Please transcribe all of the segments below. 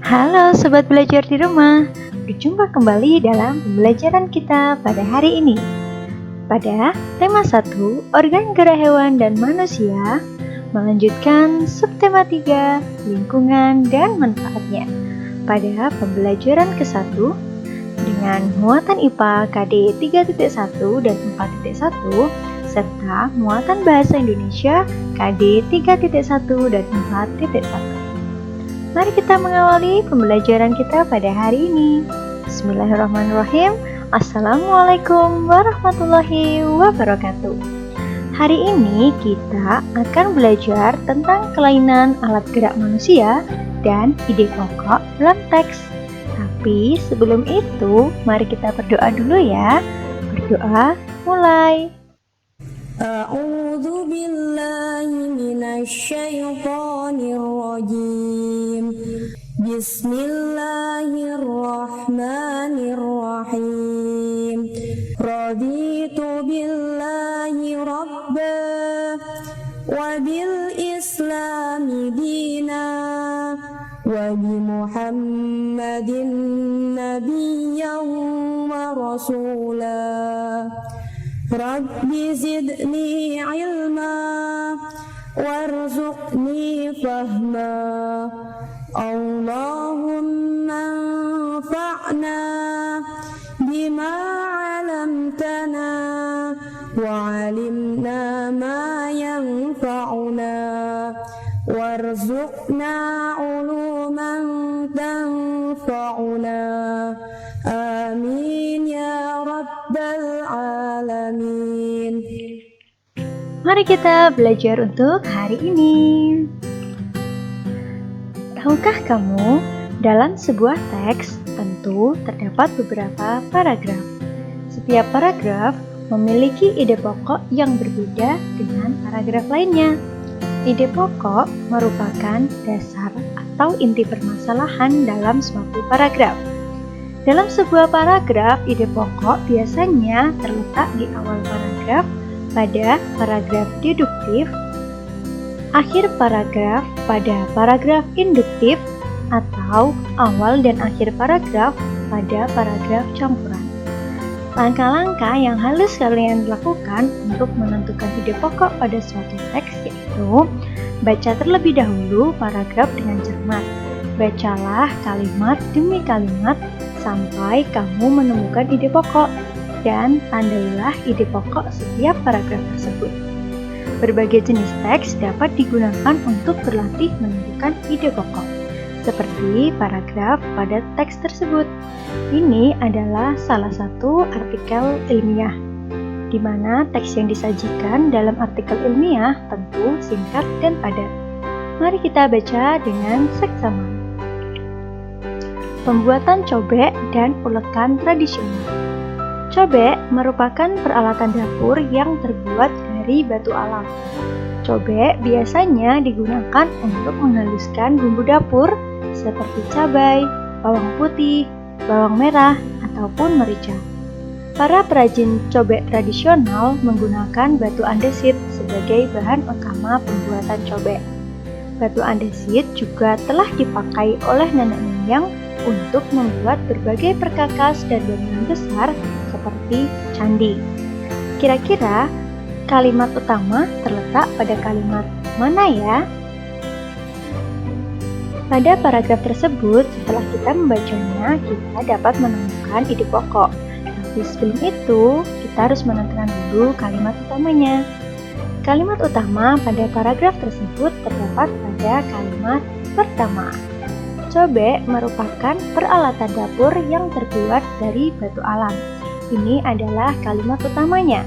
Halo Sobat Belajar di Rumah, berjumpa kembali dalam pembelajaran kita pada hari ini. Pada tema 1, organ gerak hewan dan manusia, melanjutkan subtema 3, lingkungan dan manfaatnya. Pada pembelajaran ke-1, dengan muatan IPA KD 3.1 dan 4.1, serta muatan Bahasa Indonesia KD 3.1 dan 4.1. Mari kita mengawali pembelajaran kita pada hari ini. Bismillahirrahmanirrahim. Assalamualaikum warahmatullahi wabarakatuh. Hari ini kita akan belajar tentang kelainan alat gerak manusia dan ide pokok dalam teks. Tapi sebelum itu, mari kita berdoa dulu ya. Berdoa mulai. A'udzu billahi minasy syaithanir rajim. Bismillahirrahmanirrahim. Raditu billahi rabba wa bil islami dina wa bi Muhammadin nabiyyan wa rasulah. Rabbi zidni ilma warzuqni fahma. Allahumma anfa'na bima 'allamtana wa 'allimna ma yanfa'una warzuqna 'uluman tanfa'una. Amin ya rabbal alamin. Mari kita belajar untuk hari ini. Tahukah kamu, dalam sebuah teks tentu terdapat beberapa paragraf. Setiap paragraf memiliki ide pokok yang berbeda dengan paragraf lainnya. Ide pokok merupakan dasar atau inti permasalahan dalam suatu paragraf. Dalam sebuah paragraf, ide pokok biasanya terletak di awal paragraf, pada paragraf deduktif, akhir paragraf pada paragraf induktif, atau awal dan akhir paragraf pada paragraf campuran. Langkah-langkah yang harus kalian lakukan untuk menentukan ide pokok pada suatu teks yaitu baca terlebih dahulu paragraf dengan cermat. Bacalah kalimat demi kalimat sampai kamu menemukan ide pokok dan tandailah ide pokok setiap paragraf tersebut. Berbagai jenis teks dapat digunakan untuk berlatih menentukan ide pokok, seperti paragraf pada teks tersebut. Ini adalah salah satu artikel ilmiah, di mana teks yang disajikan dalam artikel ilmiah tentu singkat dan padat. Mari kita baca dengan seksama. Pembuatan cobek dan ulekan tradisional. Cobek merupakan peralatan dapur yang terbuat dari batu alam. Cobek biasanya digunakan untuk menghaluskan bumbu dapur seperti cabai, bawang putih, bawang merah, ataupun merica. Para perajin cobek tradisional menggunakan batu andesit sebagai bahan utama pembuatan cobek. Batu andesit juga telah dipakai oleh nenek moyang untuk membuat berbagai perkakas dan bangunan besar seperti candi. Kira-kira kalimat utama terletak pada kalimat mana ya? Pada paragraf tersebut, setelah kita membacanya, kita dapat menemukan ide pokok. Tapi sebelum itu, kita harus menentukan dulu kalimat utamanya. Kalimat utama pada paragraf tersebut terdapat pada kalimat pertama. Cobek merupakan peralatan dapur yang terbuat dari batu alam. Ini adalah kalimat utamanya,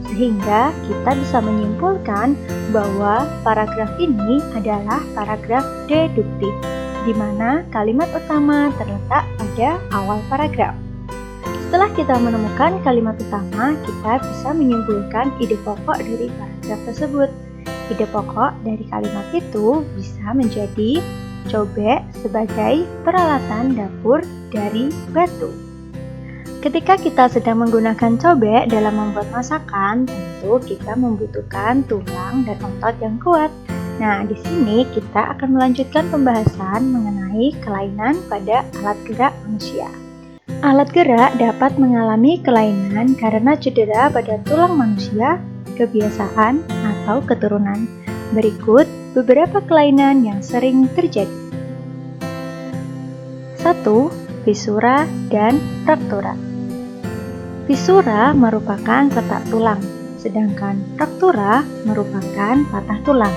sehingga kita bisa menyimpulkan bahwa paragraf ini adalah paragraf deduktif, di mana kalimat utama terletak pada awal paragraf. Setelah kita menemukan kalimat utama, kita bisa menyimpulkan ide pokok dari paragraf tersebut. Ide pokok dari kalimat itu bisa menjadi cobek sebagai peralatan dapur dari batu. Ketika kita sedang menggunakan cobek dalam membuat masakan, tentu kita membutuhkan tulang dan otot yang kuat. Nah, di sini kita akan melanjutkan pembahasan mengenai kelainan pada alat gerak manusia. Alat gerak dapat mengalami kelainan karena cedera pada tulang manusia, kebiasaan, atau keturunan. Berikut beberapa kelainan yang sering terjadi. 1. Fisura dan fraktura. Fisura merupakan retak tulang, sedangkan fraktura merupakan patah tulang.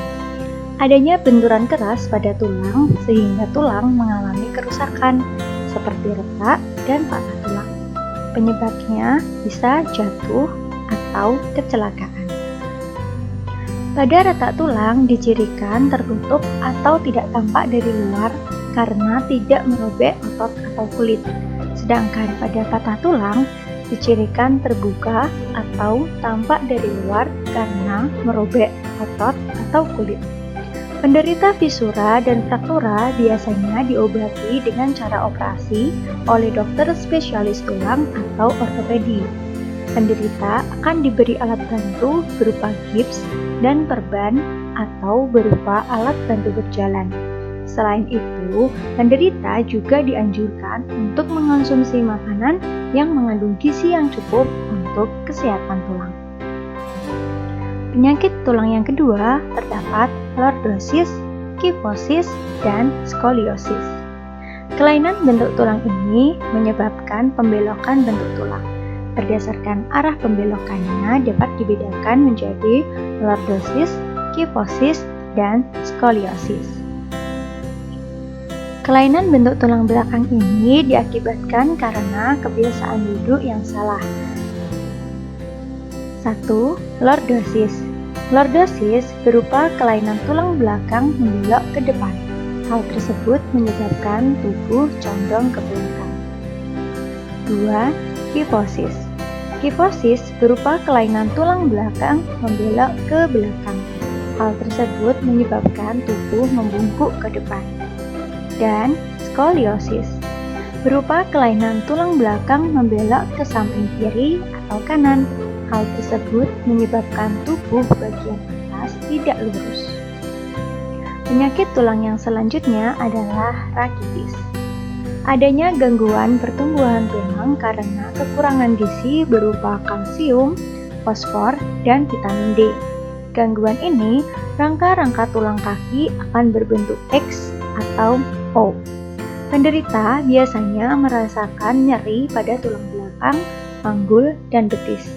Adanya benturan keras pada tulang sehingga tulang mengalami kerusakan seperti retak dan patah tulang. Penyebabnya bisa jatuh atau kecelakaan. Pada retak tulang dicirikan tertutup atau tidak tampak dari luar karena tidak merobek otot atau kulit. Sedangkan pada patah tulang dicirikan terbuka atau tampak dari luar karena merobek otot atau kulit. Penderita fisura dan fraktura biasanya diobati dengan cara operasi oleh dokter spesialis tulang atau ortopedi. Penderita akan diberi alat bantu berupa gips dan perban atau berupa alat bantu berjalan. Selain itu, penderita juga dianjurkan untuk mengonsumsi makanan yang mengandung gizi yang cukup untuk kesehatan tulang. Penyakit tulang yang kedua terdapat lordosis, kifosis, dan skoliosis. Kelainan bentuk tulang ini menyebabkan pembelokan bentuk tulang. Berdasarkan arah pembelokannya dapat dibedakan menjadi lordosis, kifosis, dan skoliosis. Kelainan bentuk tulang belakang ini diakibatkan karena kebiasaan duduk yang salah. 1. Lordosis. Lordosis berupa kelainan tulang belakang membelok ke depan. Hal tersebut menyebabkan tubuh condong ke belakang. 2. Kifosis. Kifosis berupa kelainan tulang belakang membelok ke belakang. Hal tersebut menyebabkan tubuh membungkuk ke depan. Dan skoliosis berupa kelainan tulang belakang membelok ke samping kiri atau kanan. Hal tersebut menyebabkan tubuh bagian atas tidak lurus. Penyakit tulang yang selanjutnya adalah rakitis. Adanya gangguan pertumbuhan tulang karena kekurangan gizi berupa kalsium, fosfor, dan vitamin D. Gangguan ini, rangka-rangka tulang kaki akan berbentuk X atau O. Penderita biasanya merasakan nyeri pada tulang belakang, panggul, dan betis.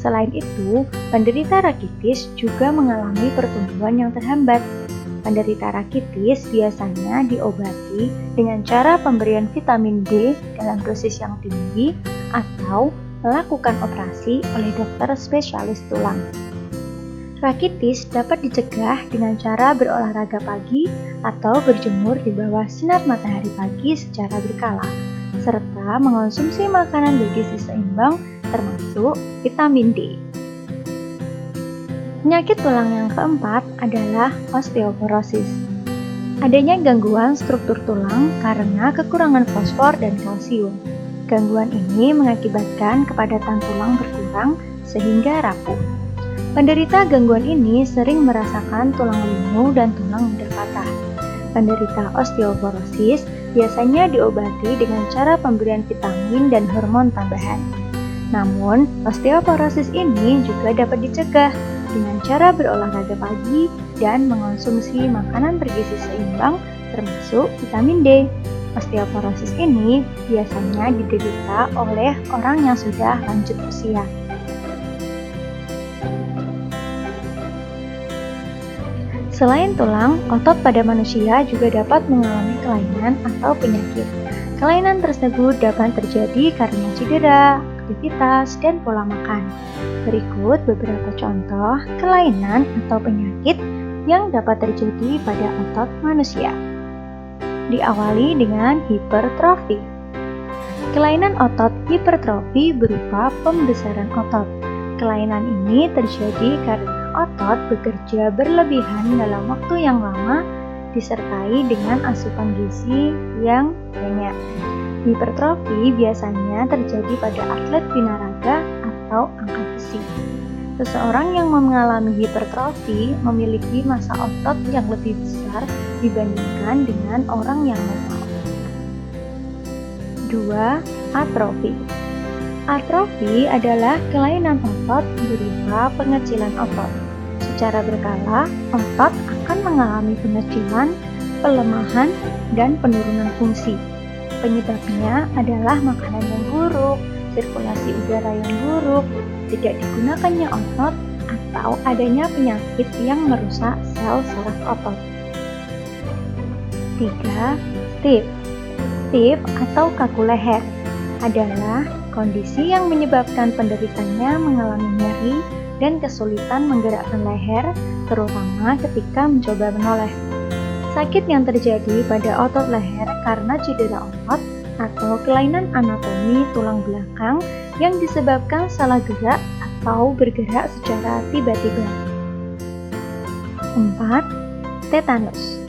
Selain itu, penderita rakitis juga mengalami pertumbuhan yang terhambat. Penderita rakitis biasanya diobati dengan cara pemberian vitamin D dalam dosis yang tinggi atau melakukan operasi oleh dokter spesialis tulang. Rakitis dapat dicegah dengan cara berolahraga pagi atau berjemur di bawah sinar matahari pagi secara berkala, serta mengonsumsi makanan bergizi seimbang termasuk vitamin D. Penyakit tulang yang keempat adalah osteoporosis. Adanya gangguan struktur tulang karena kekurangan fosfor dan kalsium. Gangguan ini mengakibatkan kepadatan tulang berkurang sehingga rapuh. Penderita gangguan ini sering merasakan tulang lingu dan tulang mudah patah. Penderita osteoporosis biasanya diobati dengan cara pemberian vitamin dan hormon tambahan. Namun, osteoporosis ini juga dapat dicegah dengan cara berolahraga pagi dan mengonsumsi makanan bergizi seimbang termasuk vitamin D. Osteoporosis ini biasanya diderita oleh orang yang sudah lanjut usia. Selain tulang, otot pada manusia juga dapat mengalami kelainan atau penyakit. Kelainan tersebut dapat terjadi karena cedera, aktivitas, dan pola makan. Berikut beberapa contoh kelainan atau penyakit yang dapat terjadi pada otot manusia. Diawali dengan hipertrofi. Kelainan otot hipertrofi berupa pembesaran otot. Kelainan ini terjadi karena otot bekerja berlebihan dalam waktu yang lama disertai dengan asupan gizi yang banyak. Hipertrofi biasanya terjadi pada atlet binaraga atau angkat besi. Seseorang yang mengalami hipertrofi memiliki massa otot yang lebih besar dibandingkan dengan orang yang normal. 2. Atrofi. Atrofi adalah kelainan otot berupa pengecilan otot. Secara berkala, otot akan mengalami pengecilan, pelemahan, dan penurunan fungsi. Penyebabnya adalah makanan yang buruk, sirkulasi udara yang buruk, tidak digunakannya otot, atau adanya penyakit yang merusak sel saraf otot. 3. Stiff. Stiff atau kaku leher adalah kondisi yang menyebabkan penderitanya mengalami nyeri dan kesulitan menggerakkan leher, terutama ketika mencoba menoleh. Sakit yang terjadi pada otot leher karena cedera otot atau kelainan anatomi tulang belakang yang disebabkan salah gerak atau bergerak secara tiba-tiba. 4. Tetanus.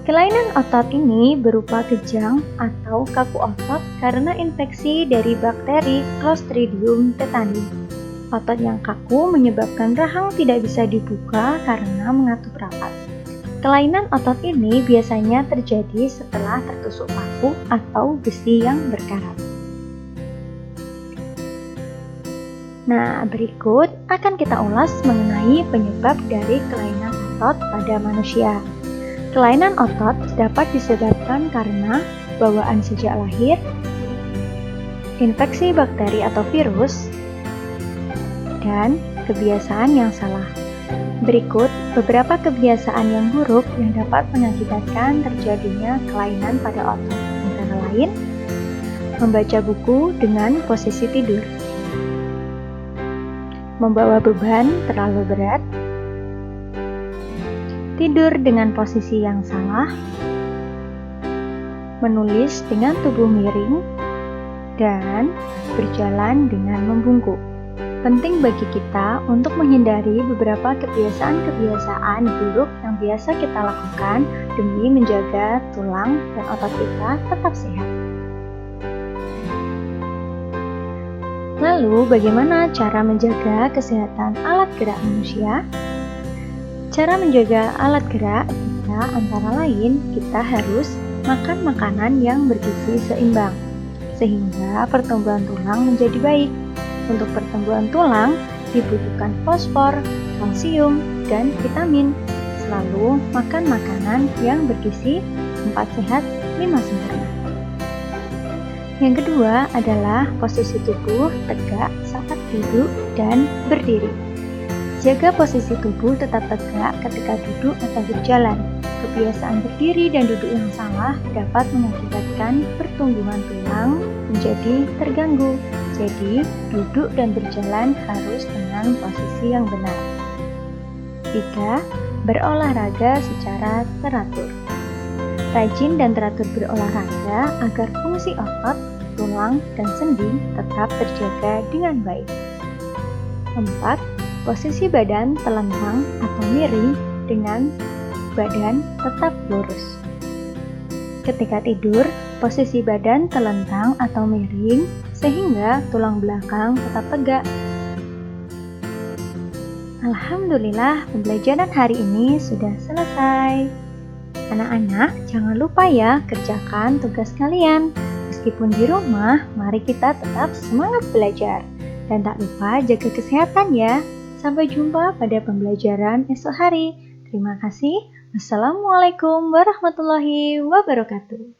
Kelainan otot ini berupa kejang atau kaku otot karena infeksi dari bakteri Clostridium tetani. Otot yang kaku menyebabkan rahang tidak bisa dibuka karena mengatup rapat. Kelainan otot ini biasanya terjadi setelah tertusuk paku atau besi yang berkarat. Nah, berikut akan kita ulas mengenai penyebab dari kelainan otot pada manusia. Kelainan otot dapat disebabkan karena bawaan sejak lahir, infeksi bakteri atau virus, dan kebiasaan yang salah. Berikut beberapa kebiasaan yang buruk yang dapat mengakibatkan terjadinya kelainan pada otot, antara lain membaca buku dengan posisi tidur, membawa beban terlalu berat, tidur dengan posisi yang salah, menulis dengan tubuh miring, dan berjalan dengan membungkuk. Penting bagi kita untuk menghindari beberapa kebiasaan-kebiasaan buruk yang biasa kita lakukan demi menjaga tulang dan otot kita tetap sehat. Lalu, bagaimana cara menjaga kesehatan alat gerak manusia? Cara menjaga alat gerak kita antara lain kita harus makan makanan yang bergizi seimbang, sehingga pertumbuhan tulang menjadi baik. Untuk pertumbuhan tulang dibutuhkan fosfor, kalsium, dan vitamin. Selalu makan makanan yang bergizi, 4 sehat, 5 sempurna. Yang kedua adalah posisi tubuh tegak saat duduk dan berdiri. Jaga posisi tubuh tetap tegak ketika duduk atau berjalan. Kebiasaan berdiri dan duduk yang salah dapat mengakibatkan pertumbuhan tulang menjadi terganggu. Jadi, duduk dan berjalan harus dengan posisi yang benar. 3. Berolahraga secara teratur. Rajin dan teratur berolahraga agar fungsi otot, tulang, dan sendi tetap terjaga dengan baik. 4. Posisi badan telentang atau miring dengan badan tetap lurus. Ketika tidur, posisi badan telentang atau miring sehingga tulang belakang tetap tegak. Alhamdulillah, pembelajaran hari ini sudah selesai. Anak-anak, jangan lupa ya kerjakan tugas kalian. Meskipun di rumah, mari kita tetap semangat belajar. Dan tak lupa jaga kesehatan ya. Sampai jumpa pada pembelajaran esok hari. Terima kasih. Wassalamualaikum warahmatullahi wabarakatuh.